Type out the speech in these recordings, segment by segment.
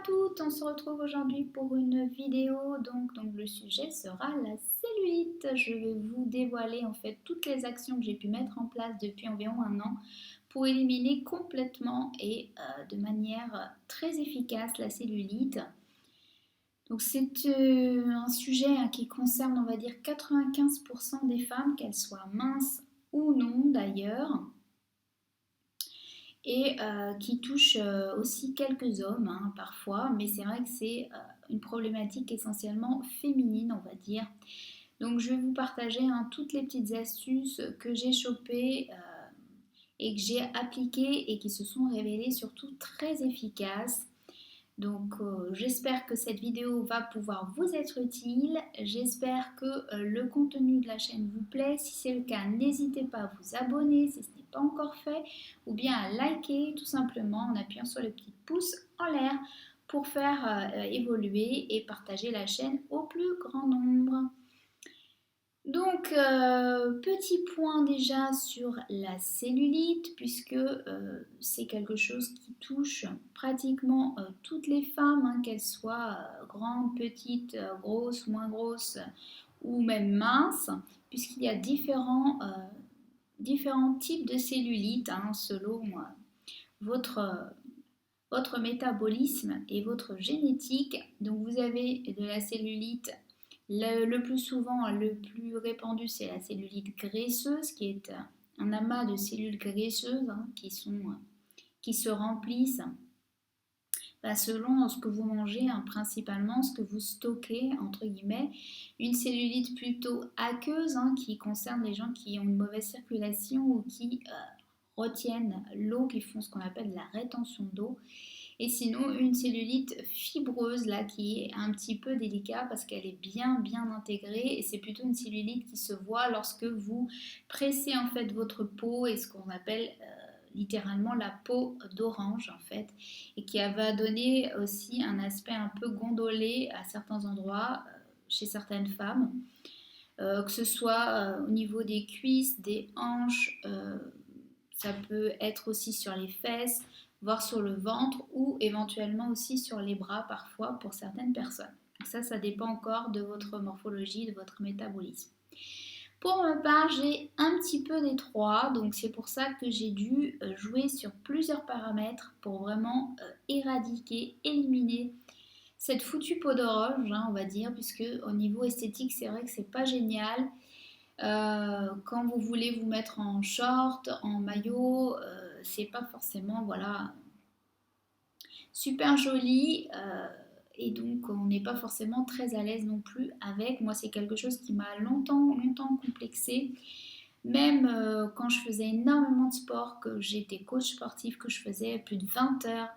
toutes, on se retrouve aujourd'hui pour une vidéo, donc le sujet sera la cellulite. Je vais vous dévoiler en fait toutes les actions que j'ai pu mettre en place depuis environ un an pour éliminer complètement et de manière très efficace la cellulite. Donc c'est un sujet qui concerne on va dire 95% des femmes, qu'elles soient minces ou non d'ailleurs, et qui touche aussi quelques hommes parfois, mais c'est vrai que c'est une problématique essentiellement féminine, on va dire. Donc je vais vous partager toutes les petites astuces que j'ai chopées et que j'ai appliquées et qui se sont révélées surtout très efficaces. Donc j'espère que cette vidéo va pouvoir vous être utile, j'espère que le contenu de la chaîne vous plaît. Si c'est le cas, n'hésitez pas à vous abonner si ce n'est pas encore fait, ou bien à liker tout simplement en appuyant sur le petit pouce en l'air pour faire évoluer et partager la chaîne au plus grand nombre. Donc, petit point déjà sur la cellulite, puisque c'est quelque chose qui touche pratiquement toutes les femmes, qu'elles soient grandes, petites, grosses, moins grosses ou même minces, puisqu'il y a différents types de cellulite selon votre métabolisme et votre génétique. Donc, vous avez de la cellulite. Le plus souvent, le plus répandu, c'est la cellulite graisseuse, qui est un amas de cellules graisseuses qui se remplissent selon ce que vous mangez, principalement ce que vous stockez, entre guillemets. Une cellulite plutôt aqueuse, qui concerne les gens qui ont une mauvaise circulation ou qui retiennent l'eau, qui font ce qu'on appelle la rétention d'eau. Et sinon, une cellulite fibreuse, là, qui est un petit peu délicate parce qu'elle est bien intégrée. Et c'est plutôt une cellulite qui se voit lorsque vous pressez en fait votre peau et ce qu'on appelle littéralement la peau d'orange en fait. Et qui va donner aussi un aspect un peu gondolé à certains endroits chez certaines femmes. Que ce soit au niveau des cuisses, des hanches, ça peut être aussi sur les fesses, voire sur le ventre ou éventuellement aussi sur les bras parfois pour certaines personnes. Ça dépend encore de votre morphologie, de votre métabolisme. Pour ma part, j'ai un petit peu des trois, donc c'est pour ça que j'ai dû jouer sur plusieurs paramètres pour vraiment éradiquer, éliminer cette foutue peau d'orange, on va dire, puisque au niveau esthétique, c'est vrai que c'est pas génial. Quand vous voulez vous mettre en short, en maillot, c'est pas forcément super joli et donc on n'est pas forcément très à l'aise non plus avec. Moi, c'est quelque chose qui m'a longtemps complexé. Même quand je faisais énormément de sport, que j'étais coach sportif, que je faisais plus de 20 heures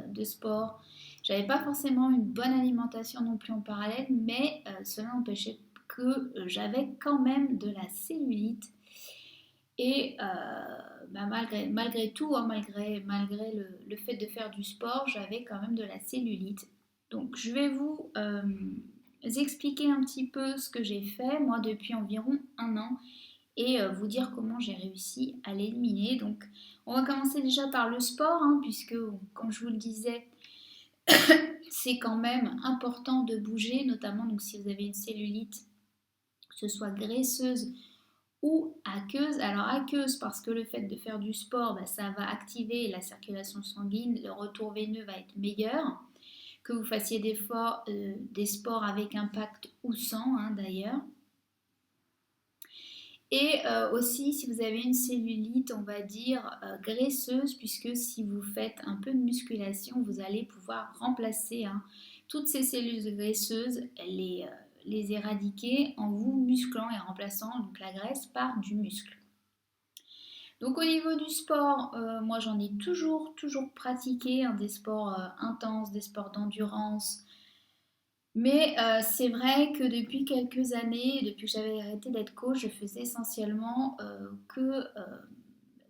de sport, j'avais pas forcément une bonne alimentation non plus en parallèle, mais cela n'empêchait que j'avais quand même de la cellulite. Et malgré tout, malgré le fait de faire du sport, j'avais quand même de la cellulite. Donc je vais vous expliquer un petit peu ce que j'ai fait moi depuis environ un an et vous dire comment j'ai réussi à l'éliminer. Donc on va commencer déjà par le sport, puisque comme je vous le disais, c'est quand même important de bouger, notamment donc, si vous avez une cellulite, que ce soit graisseuse ou aqueuse. Alors aqueuse parce que le fait de faire du sport, ça va activer la circulation sanguine, le retour veineux va être meilleur, que vous fassiez des sports avec impact ou sans d'ailleurs. Et aussi si vous avez une cellulite, on va dire graisseuse, puisque si vous faites un peu de musculation, vous allez pouvoir remplacer toutes ces cellules graisseuses, les éradiquer en vous musclant et en remplaçant donc la graisse par du muscle. Donc au niveau du sport, moi j'en ai toujours pratiqué des sports intenses, des sports d'endurance. Mais c'est vrai que depuis quelques années, depuis que j'avais arrêté d'être coach, je faisais essentiellement que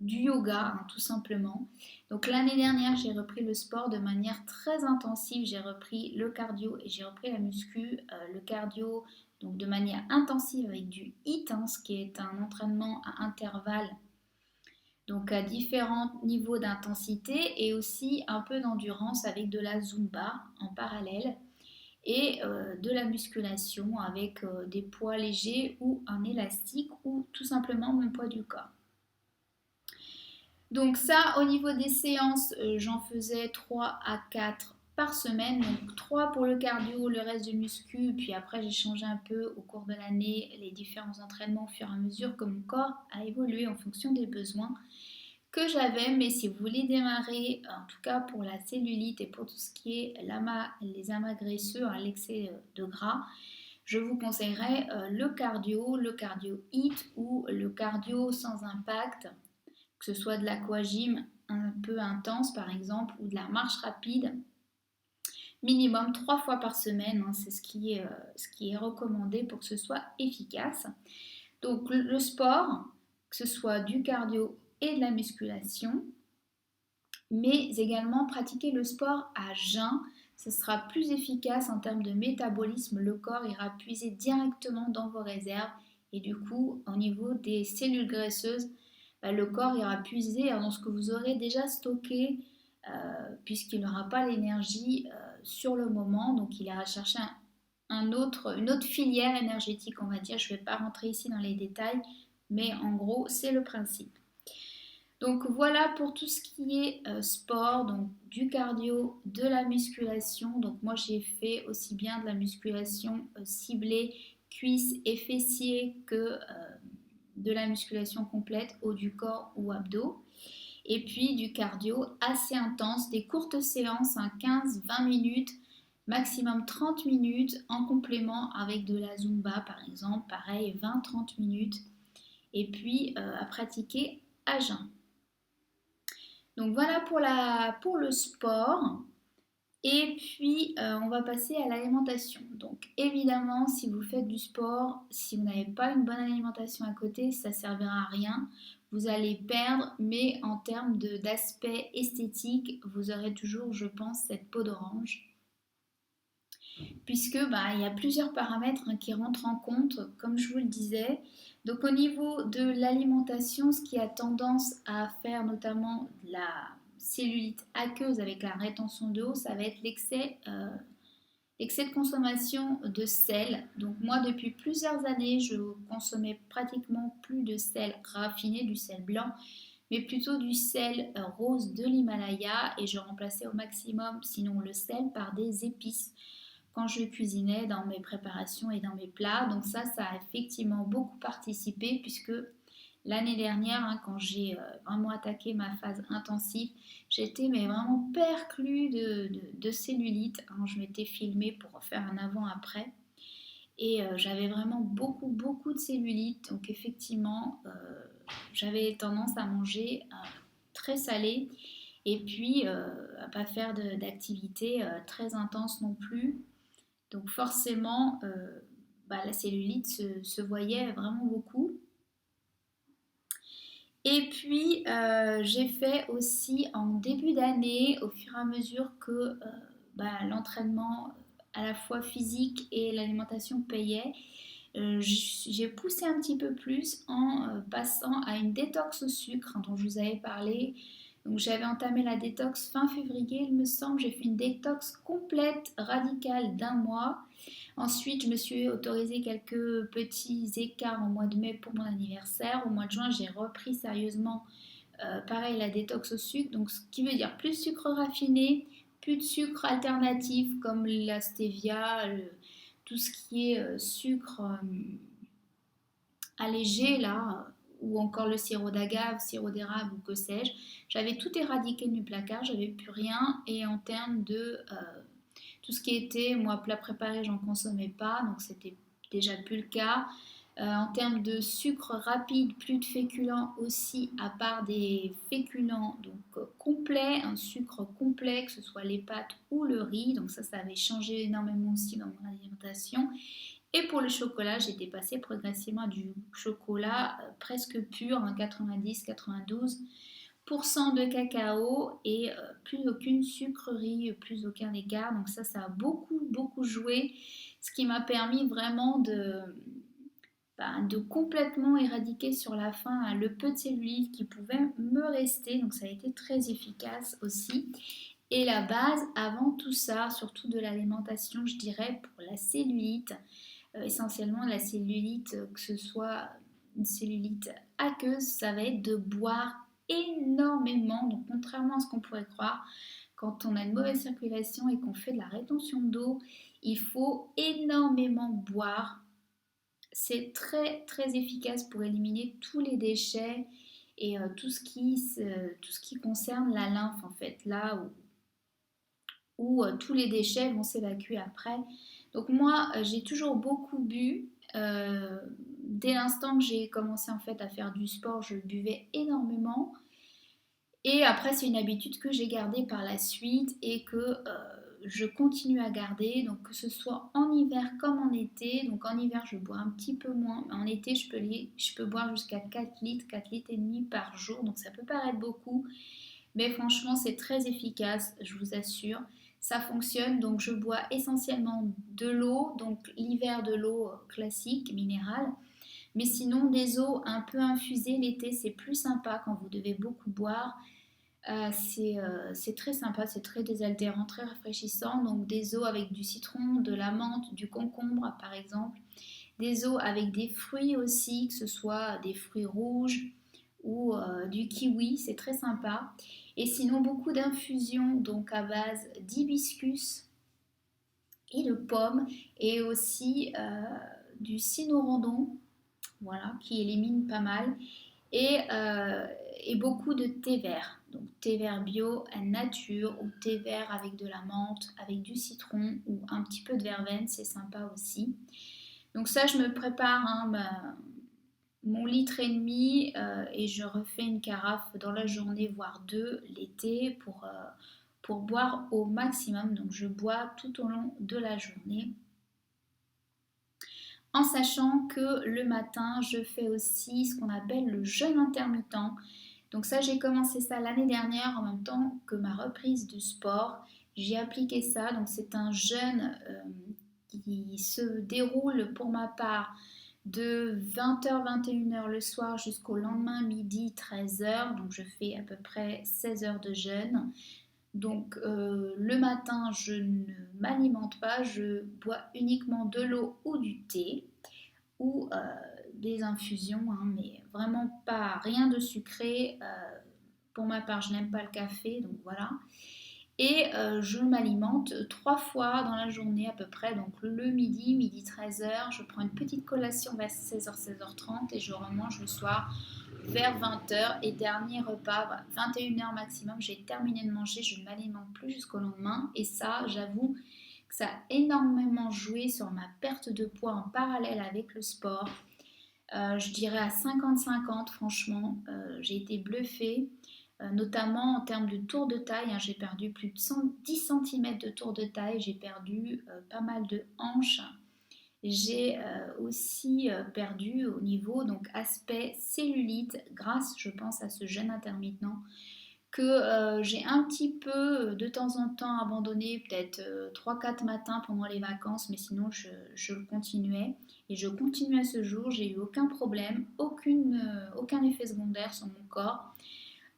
du yoga, tout simplement. Donc l'année dernière, j'ai repris le sport de manière très intensive. J'ai repris le cardio et j'ai repris la muscu. Le cardio, donc de manière intensive avec du HIIT, ce qui est un entraînement à intervalles Donc à différents niveaux d'intensité et aussi un peu d'endurance avec de la Zumba en parallèle et de la musculation avec des poids légers ou un élastique ou tout simplement mon poids du corps. Donc ça, au niveau des séances, j'en faisais 3 à 4 par semaine. Donc 3 pour le cardio, le reste de muscu. Puis après, j'ai changé un peu au cours de l'année les différents entraînements au fur et à mesure que mon corps a évolué en fonction des besoins que j'avais. Mais si vous voulez démarrer, en tout cas pour la cellulite et pour tout ce qui est les amas graisseux, l'excès de gras, je vous conseillerais le cardio HIIT ou le cardio sans impact, que ce soit de l'aquagym un peu intense par exemple ou de la marche rapide, minimum 3 fois par semaine, hein, c'est ce qui est recommandé pour que ce soit efficace. Donc le sport, que ce soit du cardio et de la musculation, mais également pratiquer le sport à jeun, ce sera plus efficace en termes de métabolisme, le corps ira puiser directement dans vos réserves et du coup au niveau des cellules graisseuses, le corps ira puiser dans ce que vous aurez déjà stocké puisqu'il n'aura pas l'énergie sur le moment, donc il ira chercher une autre filière énergétique, on va dire. Je ne vais pas rentrer ici dans les détails, mais en gros c'est le principe. Donc voilà pour tout ce qui est sport, donc du cardio, de la musculation. Donc moi j'ai fait aussi bien de la musculation ciblée cuisses et fessiers que de la musculation complète haut du corps ou abdos. Et puis du cardio assez intense, des courtes séances, 15-20 minutes, maximum 30 minutes en complément avec de la Zumba par exemple, pareil 20-30 minutes. Et puis à pratiquer à jeun. Donc voilà pour le sport. Et puis on va passer à l'alimentation. Donc évidemment, si vous faites du sport, si vous n'avez pas une bonne alimentation à côté, ça ne servira à rien. Vous allez perdre, mais en termes d'aspect esthétique, vous aurez toujours, je pense, cette peau d'orange. Puisque il y a plusieurs paramètres qui rentrent en compte, comme je vous le disais. Donc au niveau de l'alimentation, ce qui a tendance à faire notamment de la cellulite aqueuse avec la rétention d'eau, ça va être l'excès de consommation de sel. Donc moi, depuis plusieurs années, je consommais pratiquement plus de sel raffiné, du sel blanc, mais plutôt du sel rose de l'Himalaya, et je remplaçais au maximum, sinon le sel, par des épices quand je cuisinais dans mes préparations et dans mes plats. Donc ça a effectivement beaucoup participé, puisque l'année dernière, quand j'ai vraiment attaqué ma phase intensive, j'étais vraiment perclue de cellulite. Je m'étais filmée pour faire un avant-après. Et j'avais vraiment beaucoup de cellulite. Donc effectivement, j'avais tendance à manger très salé. Et puis à pas faire d'activité très intense non plus. Donc forcément, la cellulite se voyait vraiment beaucoup. Et puis j'ai fait aussi en début d'année, au fur et à mesure que l'entraînement à la fois physique et l'alimentation payaient, j'ai poussé un petit peu plus en passant à une détox au sucre dont je vous avais parlé. Donc j'avais entamé la détox fin février, il me semble. J'ai fait une détox complète, radicale d'un mois. Ensuite, je me suis autorisé quelques petits écarts au mois de mai pour mon anniversaire. Au mois de juin, j'ai repris sérieusement, pareil, la détox au sucre. Donc, ce qui veut dire plus de sucre raffiné, plus de sucre alternatif comme la stevia, tout ce qui est sucre allégé là, ou encore le sirop d'agave, sirop d'érable ou que sais-je. J'avais tout éradiqué du placard, j'avais plus rien. Et en termes de tout ce qui était, moi, plat préparé, j'en consommais pas, donc c'était déjà plus le cas. En termes de sucre rapide, plus de féculents aussi, à part des féculents donc complets, un sucre complet, que ce soit les pâtes ou le riz. Donc ça avait changé énormément aussi dans mon alimentation. Et pour le chocolat, j'étais passée progressivement à du chocolat presque pur, 90-92% de cacao et plus aucune sucrerie, plus aucun écart. Donc ça a beaucoup joué, ce qui m'a permis vraiment de complètement éradiquer sur la fin le peu de cellulite qui pouvait me rester. Donc ça a été très efficace aussi. Et la base avant tout ça, surtout de l'alimentation, je dirais pour la cellulite, essentiellement la cellulite, que ce soit une cellulite aqueuse, ça va être de boire énormément. Donc contrairement à ce qu'on pourrait croire, quand on a une mauvaise circulation et qu'on fait de la rétention d'eau, il faut énormément boire. C'est très très efficace pour éliminer tous les déchets et tout ce qui concerne la lymphe en fait, là où tous les déchets vont s'évacuer après. Donc moi, j'ai toujours beaucoup bu. Dès l'instant que j'ai commencé en fait à faire du sport, je buvais énormément. Et après, c'est une habitude que j'ai gardée par la suite et que je continue à garder. Donc que ce soit en hiver comme en été. Donc en hiver, je bois un petit peu moins. En été, je peux boire jusqu'à 4 litres, 4 litres et demi par jour. Donc ça peut paraître beaucoup. Mais franchement, c'est très efficace, je vous assure. Ça fonctionne, donc je bois essentiellement de l'eau, donc l'hiver de l'eau classique, minérale. Mais sinon, des eaux un peu infusées l'été, c'est plus sympa quand vous devez beaucoup boire. C'est très sympa, c'est très désaltérant, très rafraîchissant. Donc des eaux avec du citron, de la menthe, du concombre par exemple. Des eaux avec des fruits aussi, que ce soit des fruits rouges ou du kiwi, c'est très sympa. Et sinon beaucoup d'infusions donc à base d'hibiscus et de pommes et aussi du cynorrhodon, voilà, qui élimine pas mal. Et, euh, et beaucoup de thé vert. Donc thé vert bio, nature ou thé vert avec de la menthe, avec du citron ou un petit peu de verveine, c'est sympa aussi. Donc ça, je me prépare mon litre et demi et je refais une carafe dans la journée, voire deux l'été pour boire au maximum. Donc je bois tout au long de la journée. En sachant que le matin, je fais aussi ce qu'on appelle le jeûne intermittent. Donc ça, j'ai commencé ça l'année dernière en même temps que ma reprise du sport. J'ai appliqué ça. Donc c'est un jeûne qui se déroule pour ma part de 20h, 21h le soir jusqu'au lendemain midi, 13h. Donc je fais à peu près 16 heures de jeûne. Donc le matin, je ne m'alimente pas, je bois uniquement de l'eau ou du thé ou des infusions, hein, mais vraiment pas rien de sucré. Pour ma part, je n'aime pas le café, donc voilà. Et je m'alimente 3 fois dans la journée à peu près, donc le midi, midi 13h, je prends une petite collation vers 16h, 16h30 et je remange le soir vers 20h et dernier repas, voilà, 21h maximum, j'ai terminé de manger, je ne m'alimente plus jusqu'au lendemain et ça, j'avoue que ça a énormément joué sur ma perte de poids en parallèle avec le sport. Je dirais à 50-50, franchement, j'ai été bluffée. Notamment en termes de tour de taille, hein, j'ai perdu plus de 10 cm de tour de taille, j'ai perdu pas mal de hanches, j'ai aussi perdu au niveau donc aspect cellulite grâce je pense à ce jeûne intermittent que j'ai un petit peu de temps en temps abandonné, peut-être 3-4 matins pendant les vacances, mais sinon je le continuais et je continue à ce jour, j'ai eu aucun problème, aucun effet secondaire sur mon corps.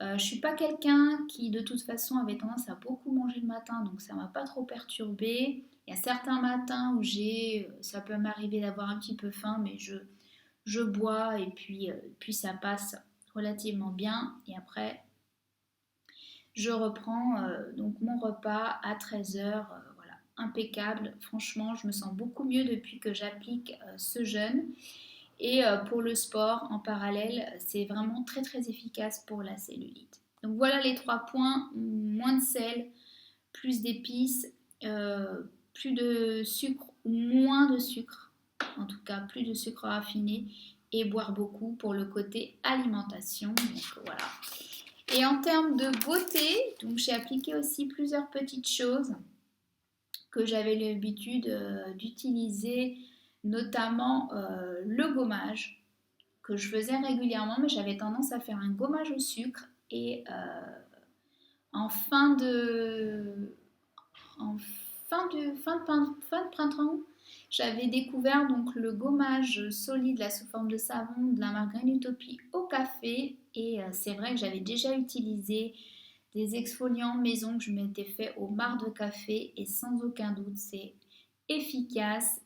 Je ne suis pas quelqu'un qui de toute façon avait tendance à beaucoup manger le matin, donc ça ne m'a pas trop perturbée. Il y a certains matins où ça peut m'arriver d'avoir un petit peu faim, mais je bois et puis ça passe relativement bien. Et après, je reprends donc mon repas à 13h, voilà, impeccable. Franchement, je me sens beaucoup mieux depuis que j'applique ce jeûne. Et pour le sport, en parallèle, c'est vraiment très très efficace pour la cellulite. Donc voilà les 3 points, moins de sel, plus d'épices, plus de sucre ou moins de sucre, en tout cas plus de sucre raffiné et boire beaucoup pour le côté alimentation. Donc voilà. Et en termes de beauté, donc j'ai appliqué aussi plusieurs petites choses que j'avais l'habitude d'utiliser, notamment le gommage que je faisais régulièrement, mais j'avais tendance à faire un gommage au sucre et en fin de printemps, J'avais découvert donc le gommage solide là, sous forme de savon de la marque Green Utopie au café et c'est vrai que j'avais déjà utilisé des exfoliants maison que je m'étais fait au marc de café et sans aucun doute c'est efficace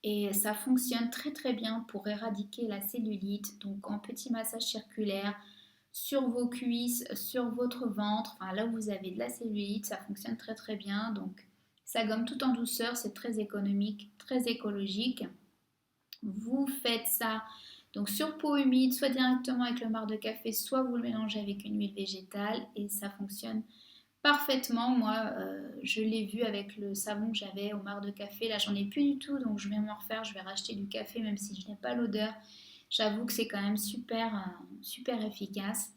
et ça fonctionne très très bien pour éradiquer la cellulite. Donc en petit massage circulaire sur vos cuisses, sur votre ventre, enfin là où vous avez de la cellulite, ça fonctionne très très bien. Donc ça gomme tout en douceur, c'est très économique, très écologique. Vous faites ça donc sur peau humide, soit directement avec le marc de café, soit vous le mélangez avec une huile végétale et ça fonctionne parfaitement. Moi, je l'ai vu avec le savon que j'avais au marc de café. Là, j'en ai plus du tout, donc je vais m'en refaire. Je vais racheter du café, même si je n'ai pas l'odeur. J'avoue que c'est quand même super efficace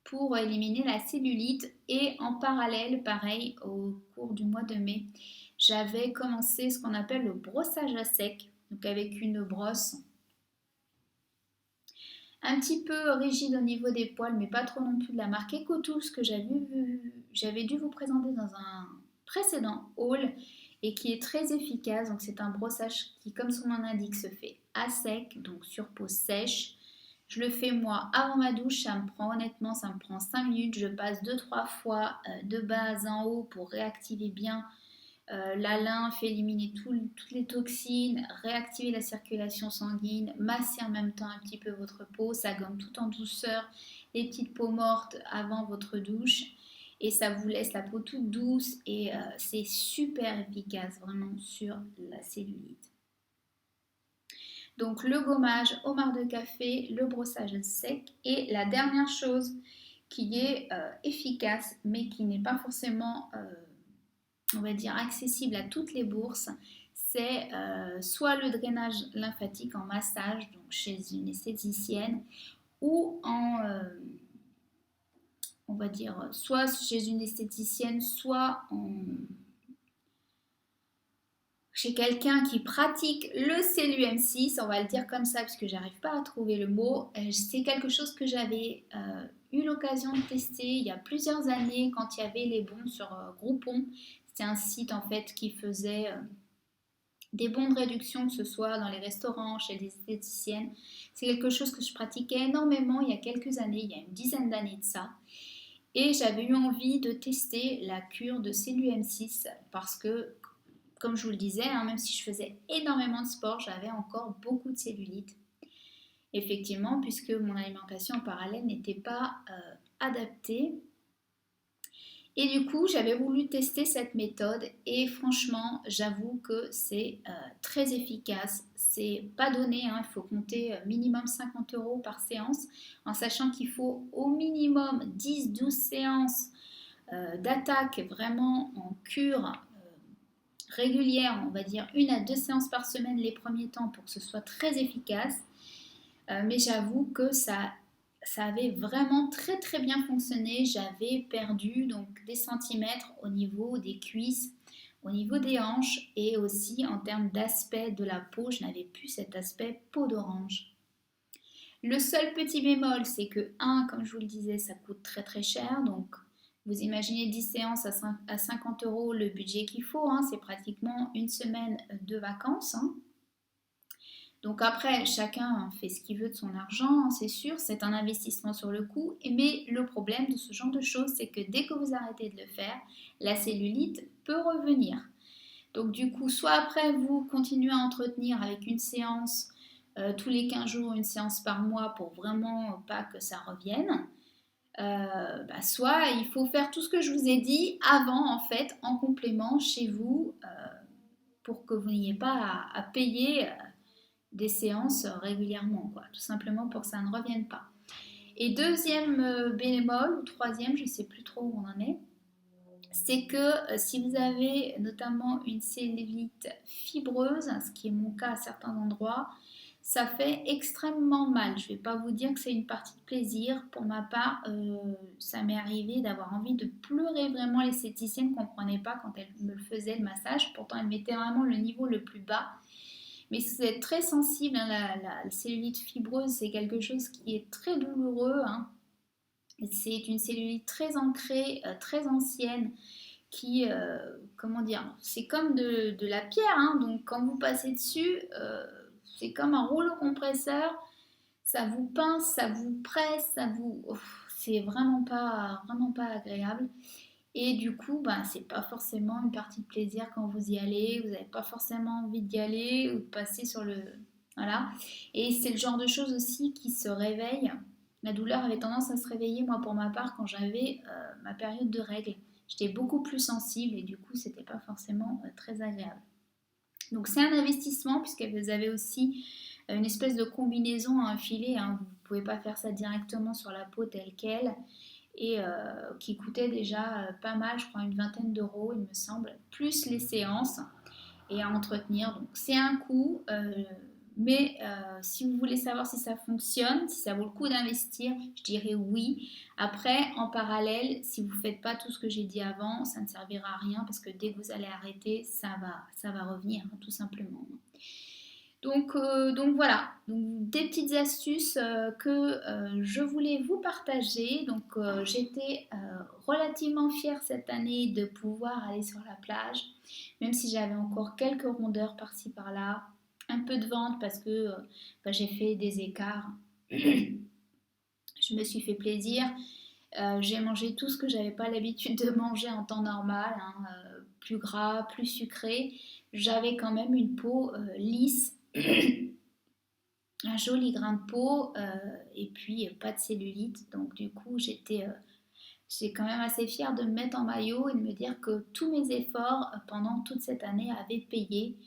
pour éliminer la cellulite. Et en parallèle, pareil, au cours du mois de mai, j'avais commencé ce qu'on appelle le brossage à sec, donc avec une brosse un petit peu rigide au niveau des poils, mais pas trop non plus de la marque EcoTools que j'avais dû vous présenter dans un précédent haul et qui est très efficace. Donc c'est un brossage qui, comme son nom l'indique, se fait à sec, donc sur peau sèche. Je le fais moi avant ma douche, ça me prend honnêtement, ça me prend 5 minutes. Je passe 2-3 fois de bas en haut pour réactiver bien la lymphe, éliminer toutes les toxines, réactiver la circulation sanguine, masser en même temps un petit peu votre peau, ça gomme tout en douceur les petites peaux mortes avant votre douche et ça vous laisse la peau toute douce et c'est super efficace vraiment sur la cellulite. Donc le gommage au marc de café, le brossage sec et la dernière chose qui est efficace mais qui n'est pas forcément on va dire accessible à toutes les bourses, c'est soit le drainage lymphatique en massage, donc chez une esthéticienne, ou on va dire, soit chez une esthéticienne, soit chez quelqu'un qui pratique le CLUM6, on va le dire comme ça parce que j'arrive pas à trouver le mot. C'est quelque chose que j'avais eu l'occasion de tester il y a plusieurs années quand il y avait les bons sur Groupon. C'était un site en fait qui faisait des bons de réduction, que ce soit dans les restaurants, chez les esthéticiennes. C'est quelque chose que je pratiquais énormément il y a quelques années, il y a une dizaine d'années de ça. Et j'avais eu envie de tester la cure de CLUM6 parce que, comme je vous le disais, hein, même si je faisais énormément de sport, j'avais encore beaucoup de cellulite. Effectivement, puisque mon alimentation en parallèle n'était pas adaptée. Et du coup, j'avais voulu tester cette méthode et franchement, j'avoue que c'est très efficace. C'est pas donné, hein, il faut compter minimum 50 € par séance, en sachant qu'il faut au minimum 10-12 séances d'attaque vraiment en cure régulière, on va dire 1 à 2 séances par semaine les premiers temps pour que ce soit très efficace. Mais j'avoue que ça avait vraiment très très bien fonctionné. J'avais perdu donc des centimètres au niveau des cuisses, au niveau des hanches et aussi en termes d'aspect de la peau, je n'avais plus cet aspect peau d'orange. Le seul petit bémol, c'est que comme je vous le disais, ça coûte très très cher. Donc vous imaginez 10 séances à 50 € le budget qu'il faut. Hein, c'est pratiquement une semaine de vacances. Hein. Donc après, chacun fait ce qu'il veut de son argent, c'est sûr, c'est un investissement sur le coup, mais le problème de ce genre de choses, c'est que dès que vous arrêtez de le faire, la cellulite peut revenir. Donc du coup, soit après vous continuez à entretenir avec une séance tous les 15 jours, une séance par mois pour vraiment pas que ça revienne, soit il faut faire tout ce que je vous ai dit avant en fait, en complément chez vous, pour que vous n'ayez pas à payer des séances régulièrement, quoi, tout simplement pour que ça ne revienne pas. Et deuxième bémol, ou troisième, je ne sais plus trop où on en est, c'est que si vous avez notamment une cellulite fibreuse, ce qui est mon cas à certains endroits, ça fait extrêmement mal. Je ne vais pas vous dire que c'est une partie de plaisir. Pour ma part, ça m'est arrivé d'avoir envie de pleurer vraiment. L'esthéticienne ne comprenait pas quand elle me le faisait le massage. Pourtant, elle mettait vraiment le niveau le plus bas. Mais si vous êtes très sensible, hein, la cellulite fibreuse, c'est quelque chose qui est très douloureux. Hein. C'est une cellulite très ancrée, très ancienne, comment dire, c'est comme de la pierre, hein, donc quand vous passez dessus, c'est comme un rouleau compresseur, ça vous pince, ça vous presse, c'est vraiment pas agréable. Et du coup, ben, c'est pas forcément une partie de plaisir quand vous y allez, vous n'avez pas forcément envie d'y aller ou de passer sur le... Voilà. Et c'est le genre de choses aussi qui se réveillent. La douleur avait tendance à se réveiller, moi pour ma part, quand j'avais ma période de règles. J'étais beaucoup plus sensible et du coup, c'était pas forcément très agréable. Donc c'est un investissement puisque vous avez aussi une espèce de combinaison à infiler, hein. Vous ne pouvez pas faire ça directement sur la peau telle qu'elle et qui coûtait déjà pas mal, je crois une vingtaine d'euros il me semble, plus les séances et à entretenir. Donc c'est un coût, mais si vous voulez savoir si ça fonctionne, si ça vaut le coup d'investir, je dirais oui. Après, en parallèle, si vous ne faites pas tout ce que j'ai dit avant, ça ne servira à rien parce que dès que vous allez arrêter, ça va revenir, hein, tout simplement. Donc voilà, donc, des petites astuces que je voulais vous partager. Donc j'étais relativement fière cette année de pouvoir aller sur la plage, même si j'avais encore quelques rondeurs par-ci par-là, un peu de ventre parce que j'ai fait des écarts. Je me suis fait plaisir. J'ai mangé tout ce que j'avais pas l'habitude de manger en temps normal, hein, plus gras, plus sucré. J'avais quand même une peau lisse un joli grain de peau et puis pas de cellulite. Donc du coup, j'étais quand même assez fière de me mettre en maillot et de me dire que tous mes efforts pendant toute cette année avaient payé.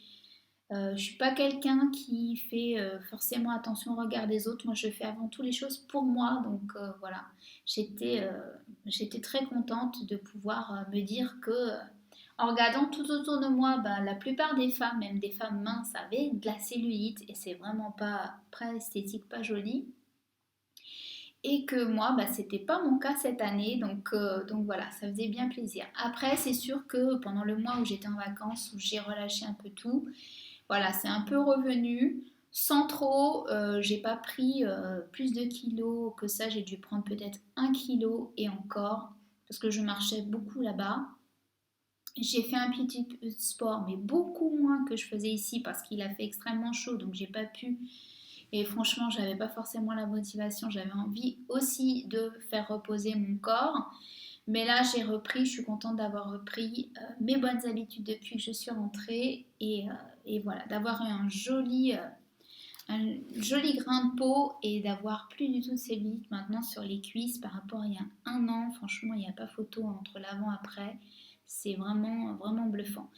Je ne suis pas quelqu'un qui fait forcément attention au regard des autres. Moi, je fais avant tout les choses pour moi. Donc voilà, j'étais très contente de pouvoir me dire que en regardant tout autour de moi, bah, la plupart des femmes, même des femmes minces, avaient de la cellulite et c'est vraiment pas esthétique, pas joli. Et que moi, bah, c'était pas mon cas cette année, donc voilà, ça faisait bien plaisir. Après, c'est sûr que pendant le mois où j'étais en vacances, où j'ai relâché un peu tout, voilà, c'est un peu revenu. Sans trop, j'ai pas pris plus de kilos que ça, j'ai dû prendre peut-être 1 kilo et encore, parce que je marchais beaucoup là-bas. J'ai fait un petit peu de sport, mais beaucoup moins que je faisais ici parce qu'il a fait extrêmement chaud, donc j'ai pas pu. Et franchement, j'avais pas forcément la motivation. J'avais envie aussi de faire reposer mon corps. Mais là, j'ai repris. Je suis contente d'avoir repris mes bonnes habitudes depuis que je suis rentrée et voilà, d'avoir eu un joli grain de peau et d'avoir plus du tout de cellulite maintenant sur les cuisses par rapport à il y a un an. Franchement, il n'y a pas photo entre l'avant et après. C'est vraiment bluffant.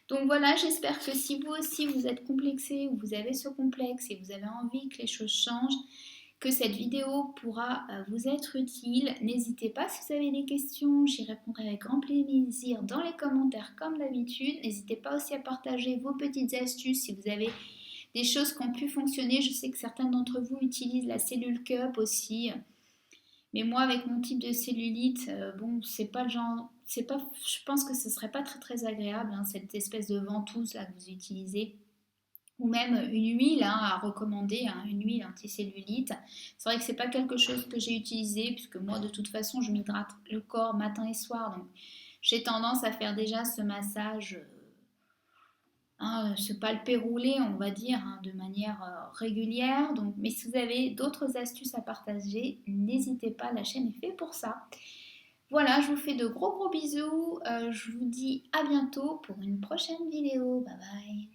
Donc voilà, j'espère que si vous aussi vous êtes complexé ou vous avez ce complexe et vous avez envie que les choses changent, que cette vidéo pourra vous être utile. N'hésitez pas si vous avez des questions, j'y répondrai avec grand plaisir dans les commentaires comme d'habitude. N'hésitez pas aussi à partager vos petites astuces si vous avez des choses qui ont pu fonctionner. Je sais que certains d'entre vous utilisent la cellule cup aussi. Mais moi, avec mon type de cellulite, bon, c'est pas le genre, c'est pas, je pense que ce serait pas très agréable, hein, cette espèce de ventouse là que vous utilisez. Ou même une huile hein, à recommander, hein, une huile anticellulite. C'est vrai que c'est pas quelque chose que j'ai utilisé puisque moi de toute façon je m'hydrate le corps matin et soir, donc j'ai tendance à faire déjà ce massage hein, se palper rouler, on va dire, hein, de manière régulière. Donc, mais si vous avez d'autres astuces à partager, n'hésitez pas, la chaîne est faite pour ça. Voilà, je vous fais de gros bisous. Je vous dis à bientôt pour une prochaine vidéo. Bye bye.